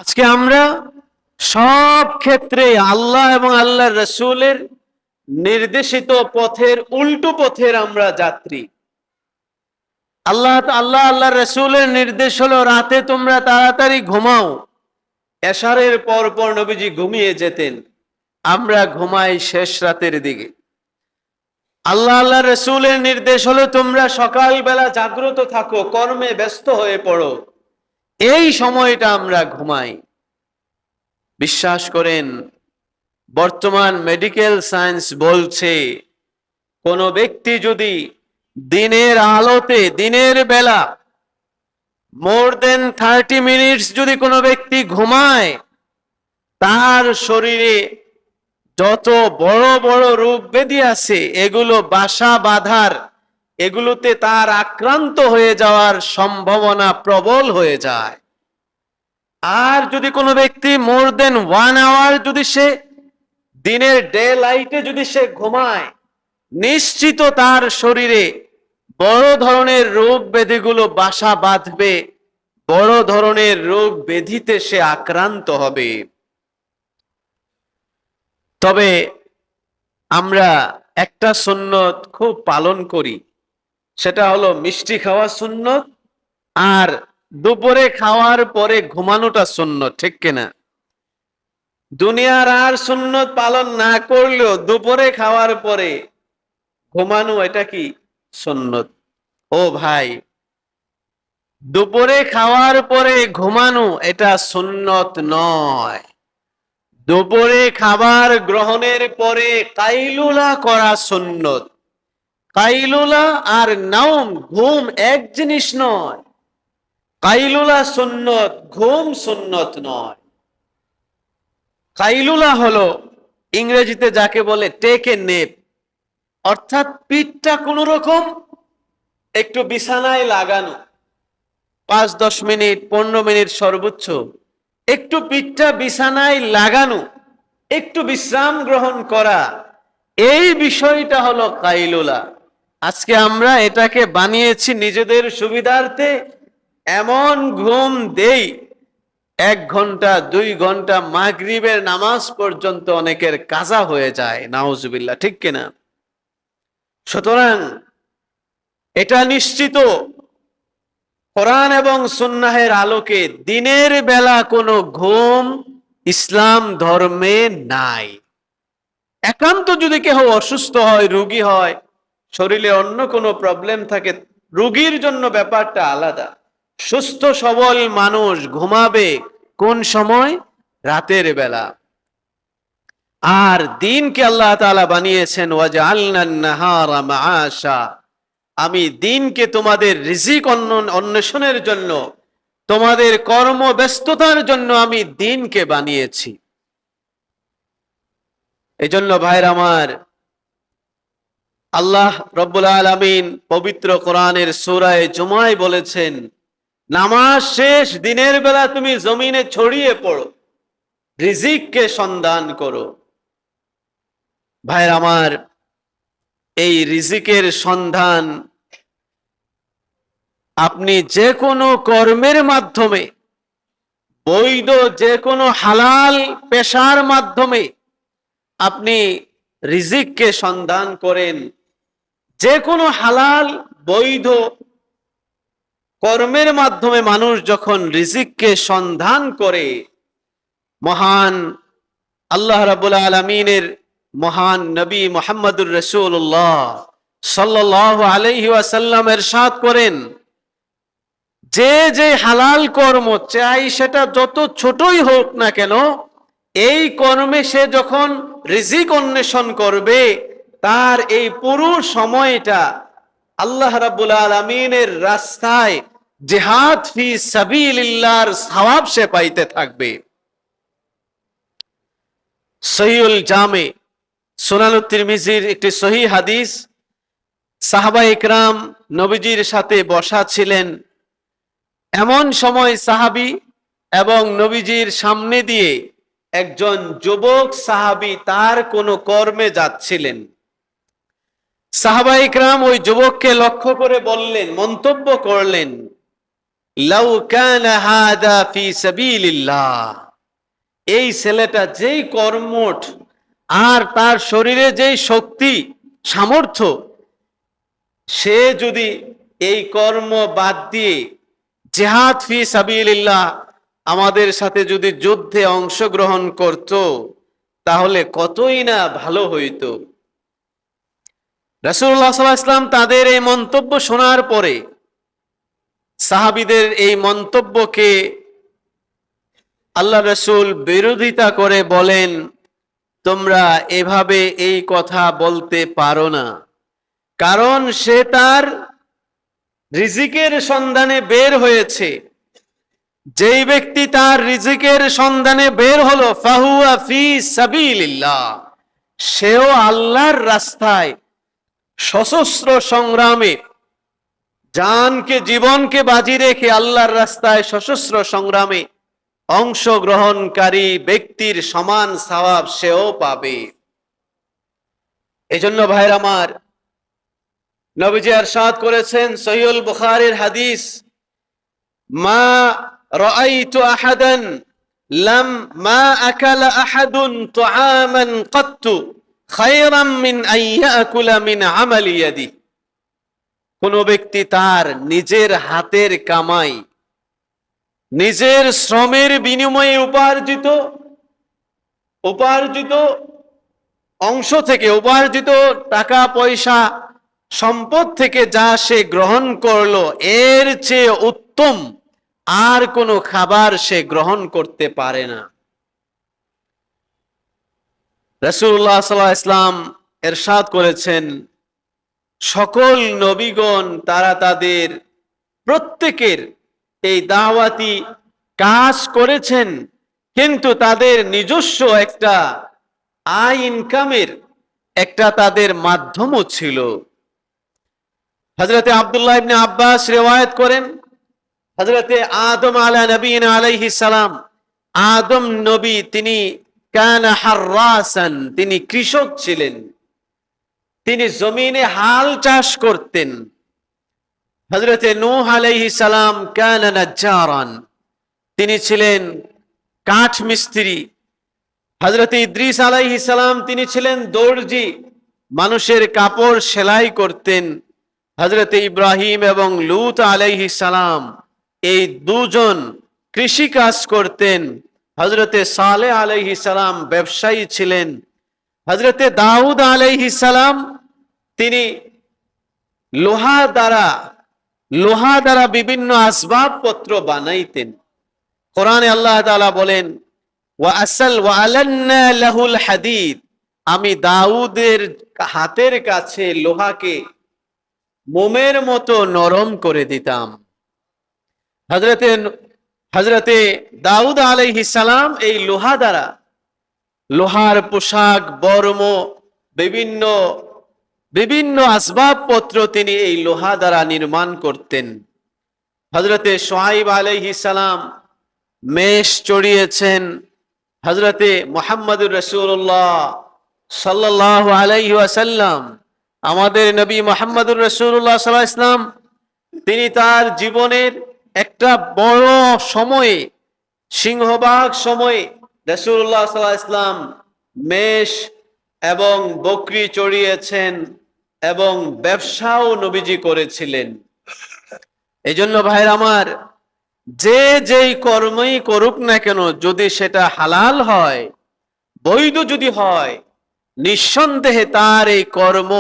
আজকে আমরা সব ক্ষেত্রে আল্লাহ এবং আল্লাহর রাসূলের নির্দেশিত পথের উল্টো পথের আমরা যাত্রী। আল্লাহর রাসূলের নির্দেশ হলো রাতে তোমরা তাড়াতাড়ি ঘুমাও। এশারের পর পর নবীজি ঘুমিয়ে যেতেন, আমরা ঘুমাই শেষ রাতের দিকে। আল্লাহর রাসূলের নির্দেশ হলো তোমরা সকালবেলা জাগ্রত থাকো, কর্মে ব্যস্ত হয়ে পড়ো। এই সময়টা আমরা ঘুমাই। বিশ্বাস করেন, বর্তমান মেডিকেল সায়েন্স বলছে কোন ব্যক্তি যদি দিনের আলোতে দিনের বেলা মোর দেন 30 মিনিটস যদি কোনো ব্যক্তি ঘুমায়, তার শরীরে যত বড় বড় রোগ ব্যাধি আছে এগুলো বাসা বাঁধার, এগুলোতে তার আক্রান্ত হয়ে যাওয়ার সম্ভাবনা প্রবল হয়ে যায়। আর যদি কোনো ব্যক্তি মোর দেন 1 আওয়ার যদি সে দিনের ডে লাইটে যদি সে ঘুমায়, নিশ্চিত তার শরীরে বড় ধরনের রোগ ব্যাধিগুলো বাসা বাঁধবে, বড় ধরনের রোগ ব্যাধিতে সে আক্রান্ত হবে। তবে আমরা একটা সুন্নত খুব পালন করি, সেটা হলো মিষ্টি খাওয়া সুন্নত, আর দুপুরে খাওয়ার পরে ঘুমানোটা সুন্নত, ঠিক কিনা? দুনিয়ার আর সুন্নত পালন না করলেও দুপুরে খাওয়ার পরে ঘুমানো এটা কি সুন্নত। ও ভাই, দুপুরে খাওয়ার পরে ঘুমানো এটা সুন্নত নয়। দুপুরে খাবার গ্রহণের পরে কাইলুলা করা সুন্নত। কাইলুলা আর নাওম, ঘুম এক জিনিস নয়। কাইলুলা সুন্নত, ঘুম সুন্নত নয়। কাইলুলা হলো ইংরেজিতে যাকে বলে টেক এ নেপ, অর্থাৎ পিঠটা কোন রকম একটু বিছানায় লাগানো, 5-10 মিনিট 15 মিনিট সর্বোচ্চ একটু পিঠটা বিছানায় লাগানো, একটু বিশ্রাম গ্রহণ করা, এই বিষয়টা হলো কাইলুলা। আজকে আমরা এটাকে বানিয়েছি নিজেদের সুবিধার্থে, এমন ঘুম দেই 1 ঘন্টা 2 ঘন্টা মাগরিবের নামাজ পর্যন্ত অনেকের কাজা হয়ে যায়, নাউজুবিল্লাহ, ঠিক কিনা? সুতরাং এটা নিশ্চিত কোরআন এবং সুন্নাহের আলোকে দিনের বেলা কোনো ঘুম ইসলাম ধর্মে নাই। একান্ত যদি কেউ অসুস্থ হয়, রোগী হয়, শরীরে অন্য কোনো প্রবলেম থাকে, রোগীর জন্য ব্যাপারটা আলাদা। সুস্থ সবল মানুষ ঘুমাবে কোন সময়? রাতের বেলা। আর দিনকে আল্লাহ তাআলা বানিয়েছেন ওয়াজআলনান নাহারা মাআশা, আমি দিনকে তোমাদের রিজিক অন্বেষণের জন্য, তোমাদের কর্মব্যস্ততার জন্য আমি দিনকে বানিয়েছি। এজন্য ভাইরা আমার, আল্লাহ রব্বুল আলামিন পবিত্র কোরআনের সূরা জুমায় বলেছেন, নামাজ শেষ দিনের বেলা তুমি জমিনে ছড়িয়ে পড়ো, রিজিককে সন্ধান করো। ভাইরা আমার, এই রিজিকের সন্ধান আপনি যে কোনো কর্মের মাধ্যমে, বৈধ যে কোনো হালাল পেশার মাধ্যমে আপনি রিজিককে সন্ধান করেন। যে কোনো হালাল বৈধ কর্মের মাধ্যমে মানুষ যখন রিজিককে সন্ধান করে, মহান আল্লাহ রাব্বুল আলামিনের মহান নবী মুহাম্মদুর রাসূলুল্লাহ সাল্লাল্লাহু আলাইহি ওয়াসাল্লাম ইরশাদ করেন, যে যে হালাল কর্ম চাই সেটা যত ছোটই হোক না কেন, এই কর্মে সে যখন রিজিক অন্বেষণ করবে, তার এই পুরো সময়টা আল্লাহ রাব্বুল আলামিনের রাস্তায় জিহাদ ফি সাবিলিল্লাহর সওয়াব সে পাইতে থাকবে। সহিহুল জামে সুনানুত তিরমিজির একটি সহিহ হাদিস, সাহাবা ইকরাম নবীজির সাথে বসা ছিলেন। এমন সময় সাহাবী এবং নবীজির সামনে দিয়ে একজন যুবক সাহাবী তার কোনো কর্মে যাচ্ছিলেন। সাহাবা ইকরাম ওই যুবককে লক্ষ্য করে বললেন, মন্তব্য করলেন, লাউ কানা হাদা ফি সাবিলিল্লাহ, এই ছেলেটা যেই কর্মঠ আর তার শরীরে যেই শক্তি সামর্থ্য, সে যদি এই কর্ম বাদ দিয়ে জিহাদ ফি সাবিলিল্লাহ আমাদের সাথে যদি যুদ্ধে অংশগ্রহণ করত, তাহলে কতই না ভালো হইতো। রাসূলুল্লাহ সাল্লাল্লাহু আলাইহি ওয়াসাল্লাম তাদের এই মন্তব্য শোনার পরে সাহাবীদের এই মন্তব্যকে আল্লাহ রাসূল বিরোধিতা করে বলেন, তোমরা এভাবে এই কথা বলতে পারো না, কারণ সে তার রিজিকের সন্ধানে বের হয়েছে। যেই ব্যক্তি তার রিজিকের সন্ধানে বের হলো, ফাহুয়া ফি সাবিলিল্লাহ, সেও আল্লাহর রাস্তায় সশস্ত্র সংগ্রামে, জানকে জীবনকে বাজি রেখে আল্লাহর রাস্তায় সশস্ত্র সংগ্রামে অংশগ্রহণকারী ব্যক্তির সমান সওয়াব সেও পাবে। এজন্য ভাইরা আমার, নবীজি ইরশাদ করেছেন সহিহুল বুখারীর হাদিস, মা রাআইতু আহাদান লাম মা আকালা আহাদুন তুআমান কাত্তু খায়রাম মিন আন ইয়াকুলা মিন আমালি ইয়াদি। কোন ব্যক্তি তার নিজের হাতের কামাই, নিজের শ্রমের বিনিময়ে উপার্জিত অংশ থেকে, উপার্জিত টাকা পয়সা সম্পদ থেকে যা সে গ্রহণ করলো, এর চেয়ে উত্তম আর কোনো খাবার সে গ্রহণ করতে পারে না। রাসূলুল্লাহ সাল্লাল্লাহু আলাইহি ওয়াসাল্লাম ইরশাদ করেছেন, সকল নবীগণ তারা তাদের প্রত্যেকের এই দাওয়াতি কাজ করেছেন, কিন্তু তাদের নিজস্ব একটা আয় ইনকামের একটা তাদের মাধ্যমও ছিল। হযরতে আব্দুল্লাহ ইবনে আব্বাস রিওয়ায়াত করেন, হযরতে আদম নবীনা আলাইহিস সালাম, আদম নবী তিনি কানা হাররাসান, তিনি কৃষক ছিলেন, তিনি জমিনে হাল চাষ করতেন। হযরতে নূহ আলাইহিস সালাম কানা নাজ্জারান, তিনি ছিলেন কাঠ মিস্ত্রি। হযরতে ইদ্রিস আলাইহিস সালাম তিনি ছিলেন দর্জি, মানুষের কাপড় সেলাই করতেন। হযরতে ইব্রাহিম এবং লূত আলাইহিস সালাম এই দুজন কৃষি কাজ করতেন। হযরতে সালেহ আলাইহিস সালাম ব্যবসায়ী ছিলেন। হযরতে দাউদ আলাইহিস সালাম তিনি লোহা দ্বারা বিভিন্ন আসবাবপত্র বানাইতেন। কোরআনে আল্লাহ তাআলা বলেন, ওয়া আলান্না লাহুল হাদিদ, আমি দাউদের হাতের কাছে লোহাকে মোমের মতো নরম করে দিতাম। হযরতে দাউদ আলাইহিস সালাম এই লোহা দ্বারা লোহার পোশাক, বর্ম, বিভিন্ন আসবাবপত্র তিনি এই লোহা দ্বারা নির্মাণ করতেন। হযরতে শুআইব আলাইহিস সালাম মেষ চড়িয়েছেন। হযরতে মুহাম্মদুর রাসূলুল্লাহ সাল্লাল্লাহু আলাইহি ওয়াসাল্লাম, আমাদের নবী মুহাম্মদুর রাসূলুল্লাহ সাল্লাল্লাহু আলাইহি ওয়াসাল্লাম, তিনি তার জীবনের একটা বড় সময়ে, সিংহভাগ সময়ে রাসূলুল্লাহ সাল্লাল্লাহু আলাইহি ওয়াসাল্লাম মেষ এবং বকরি চড়িয়েছেন এবং ব্যবসাও নবীজি করেছিলেন। এই জন্য ভাইরা আমার, যে যেই কর্মই করুক না কেন, যদি সেটা হালাল হয়, বৈধ যদি হয়, নিঃসন্দেহে তার এই কর্ম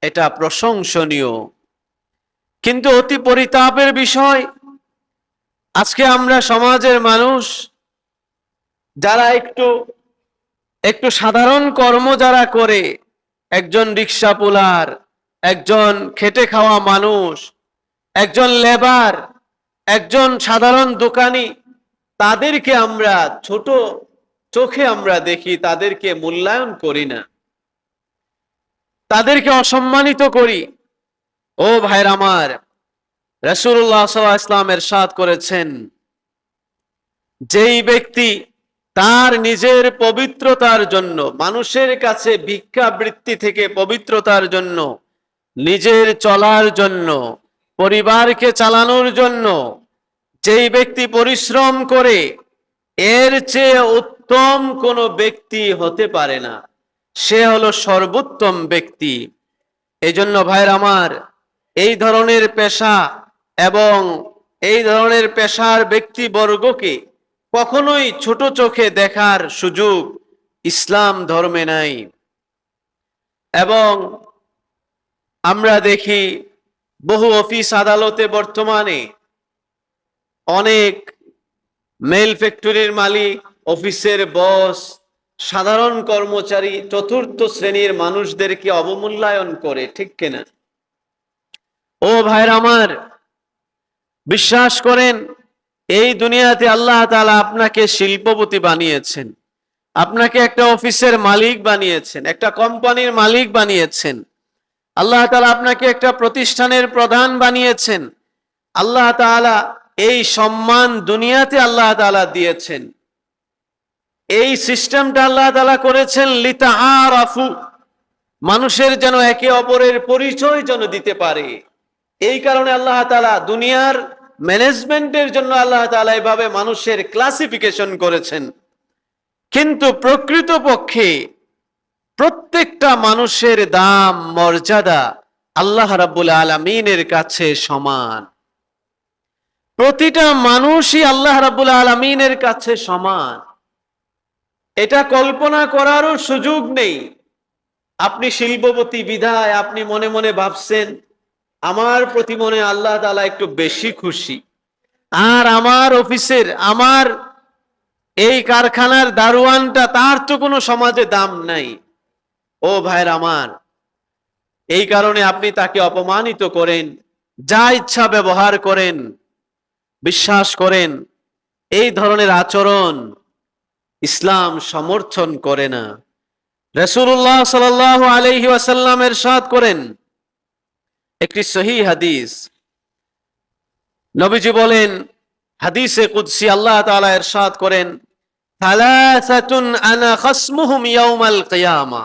এটা প্রশংসনীয়। কিন্তু অতি পরিতাপের বিষয়, আজকে আমরা সমাজের মানুষ যারা একটু সাধারণ কর্ম যারা করে, একজন রিক্সা পুলার, একজন খেটে খাওয়া মানুষ, একজন লেবার, একজন সাধারণ দোকানি, তাদেরকে আমরা ছোট চোখে আমরা দেখি, তাদেরকে মূল্যায়ন করি না, তাদেরকে অসম্মানিত করি। ও ভাইরা আমার, রাসূলুল্লাহ সাল্লাল্লাহু আলাইহি ওয়াসাল্লাম ইরশাদ করেছেন, যেই ব্যক্তি তার নিজের পবিত্রতার জন্য, মানুষের কাছে ভিক্ষাবৃত্তি থেকে পবিত্রতার জন্য, নিজের চলার জন্য, পরিবারকে চালানোর জন্য যেই ব্যক্তি পরিশ্রম করে এর চেয়ে উত্তম কোনো ব্যক্তি হতে পারে না, সে হলো সর্বোত্তম ব্যক্তি। এজন্য ভাইরা আমার, এই ধরনের পেশা এবং এই ধরনের পেশার ব্যক্তিবর্গকে কখনোই ছোট চোখে দেখার সুযোগ ইসলাম ধর্মে নাই। এবং আমরা দেখি বহু অফিস আদালতে বর্তমানে অনেক মেল ফ্যাক্টরির মালিক, অফিসের বস, সাধারণ কর্মচারী, চতুর্থ শ্রেণীর মানুষদেরকে অবমূল্যায়ন করে, ঠিক কিনা? ও ভাইরা আমার, বিশ্বাস করেন, এই দুনিয়াতে আল্লাহ তাআলা আপনাকে শিল্পপতি বানিয়েছেন, আপনাকে একটা অফিসের মালিক বানিয়েছেন, একটা কোম্পানির মালিক বানিয়েছেন। আল্লাহ তাআলা আপনাকে একটা প্রতিষ্ঠানের প্রধান বানিয়েছেন। আল্লাহ তাআলা এই সম্মান দুনিয়াতে আল্লাহ তাআলা দিয়েছেন। এই সিস্টেমটা আল্লাহ তাআলা করেছেন লিতাআরাফু, মানুষের যেন একে অপরের পরিচয় যেন দিতে পারে। এই কারণে আল্লাহ তাআলা দুনিয়ার ম্যানেজমেন্টের জন্য আল্লাহ তাআলা এভাবে মানুষের ক্লাসিফিকেশন করেছেন। কিন্তু প্রকৃতপক্ষে প্রত্যেকটা মানুষের দাম, মর্যাদা আল্লাহ রাব্বুল আলামিনের কাছে সমান। প্রতিটা মানুষই আল্লাহ রাব্বুল আলামিনের কাছে সমান। এটা কল্পনা করারও সুযোগ নেই। আপনি শিল্পপতি বিধায় আপনি মনে মনে ভাবছেন আমার প্রতি মনে আল্লাহ তাআলা একটু বেশি খুশি, আর আমার অফিসের, আমার এই কারখানার দারোয়ানটা, তার তো কোনো সমাজে দাম নাই। ও ভাইরা আমার, এই কারণে আপনি তাকে অপমানিত করেন, যা ইচ্ছা ব্যবহার করেন। বিশ্বাস করেন, এই ধরনের আচরণ ইসলাম সমর্থন করে না। রাসূলুল্লাহ সাল্লাল্লাহু আলাইহি ওয়াসাল্লাম ইরশাদ করেন, একটি সহিহ হাদিস, নবীজি বলেন, হাদিসে কুদসি আল্লাহ তাআলা ইরশাদ করেন, সালাসাতুন আনা খাসমুহুম ইয়াউমাল কিয়ামা,